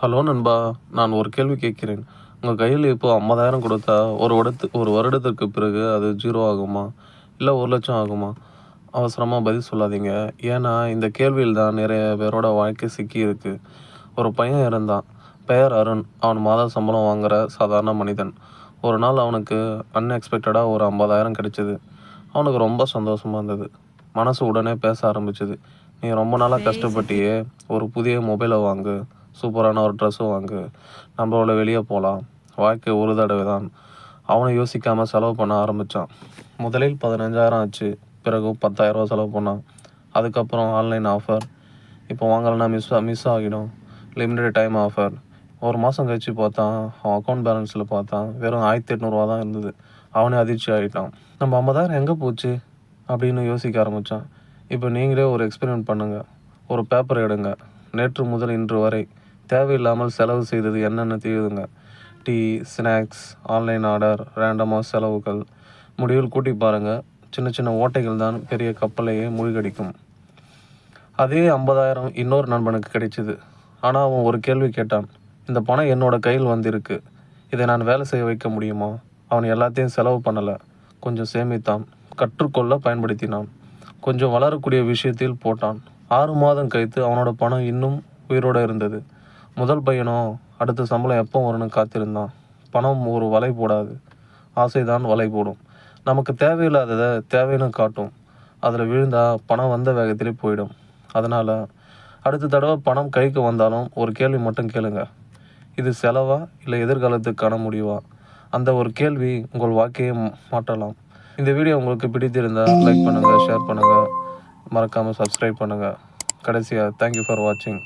Hello நண்பா, நான் ஒரு கேள்வி கேட்கிறேன். உங்க கையில இப்போ 50,000 கொடுத்தா, ஒரு வருடத்திற்கு பிறகு அது 0 ஆகுமா? இல்ல 1,00,000 ஆகுமா? அவசரமா பதில் சொல்லாதீங்க. ஏன்னா, இந்த கேள்வியில் தான் நிறைய பேரோட வாழ்க்கை சிக்கியிருக்கு. ஒரு பையன் இருந்தான். பெயர் அருண். அவன் மாத சம்பளம் வாங்குற சாதாரண மனிதன். ஒரு நாள் அவனுக்கு அன்எக்ஸ்பெக்டடா ஒரு 50,000 கிடைச்சது. அவனுக்கு ரொம்ப சந்தோஷமா இருந்தது. மனசு உடனே பேச ஆரம்பிச்சது. "நீ ரொம்ப நாளா கஷ்டப்பட்டியே, ஒரு புதிய மொபைலை வாங்கு. சூப்பரான ஒரு ட்ரெஸ்ஸும் வாங்கு. நம்மளோட வெளியே போகலாம். வாழ்க்கை ஒரு தடவை தான்." அவனும் யோசிக்காமல் செலவு பண்ண ஆரம்பித்தான். முதலில் 15,000 ஆச்சு. பிறகு 10,000 செலவு பண்ணான். அதுக்கப்புறம் ஆன்லைன் ஆஃபர். இப்போ வாங்கலைன்னா மிஸ் ஆகிடும். Limited time offer. ஒரு மாதம் கழிச்சு பார்த்தான். அவன் அக்கௌண்ட் பேலன்ஸில் பார்த்தான். வெறும் 1,800 தான் இருந்தது. அவனே அதிர்ச்சி ஆகிட்டான். நம்ம 50,000 எங்கே போச்சு அப்படின்னு யோசிக்க ஆரம்பித்தான். இப்போ நீங்களே ஒரு எக்ஸ்பெரிமெண்ட் பண்ணுங்கள். ஒரு பேப்பர் எடுங்க. நேற்று முதல் இன்று வரை தேவையில்லாமல் செலவு செய்தது என்னென்னு தெரியுதுங்க. டீ, ஸ்நாக்ஸ், ஆன்லைன் ஆர்டர், ரேண்டமாக செலவுகள். முடிவில் கூட்டி பாருங்கள். சின்ன சின்ன ஓட்டைகள் தான் பெரிய கப்பலையே மூழ்கடிக்கும். அதே 50,000 இன்னொரு நண்பனுக்கு கிடைச்சிது. ஆனால் அவன் ஒரு கேள்வி கேட்டான். இந்த பணம் என்னோட கையில் வந்திருக்கு. இதை நான் வேலை செய்ய வைக்க முடியுமா? அவன் எல்லாத்தையும் செலவு பண்ணலை. கொஞ்சம் சேமித்தான். கற்றுக்கொள்ள பயன்படுத்தினான். கொஞ்சம் வளரக்கூடிய விஷயத்தில் போட்டான். 6 மாதம் கழித்து அவனோட பணம் இன்னும் உயிரோடு இருந்தது. முதல் பையனோ அடுத்த சம்பளம் எப்போ வரும்னு காத்திருந்தான். பணம் ஒரு வலை போடாது. ஆசைதான் வலை போடும். நமக்கு தேவையில்லாததை தேவைன்னு காட்டும். அதில் விழுந்தால் பணம் வந்த வேகத்திலே போயிடும். அதனால் அடுத்த தடவை பணம் கைக்கு வந்தாலும் ஒரு கேள்வி மட்டும் கேளுங்க. இது செலவா இல்லை எதிர்காலத்துக்கான முடிவா? அந்த ஒரு கேள்வி உங்கள் வாழ்க்கையை மாற்றலாம். இந்த வீடியோ உங்களுக்கு பிடித்திருந்தால் லைக் பண்ணுங்கள், ஷேர் பண்ணுங்கள், மறக்காமல் சப்ஸ்கிரைப் பண்ணுங்கள். கடைசியாக தேங்க்யூ ஃபார் வாட்சிங்.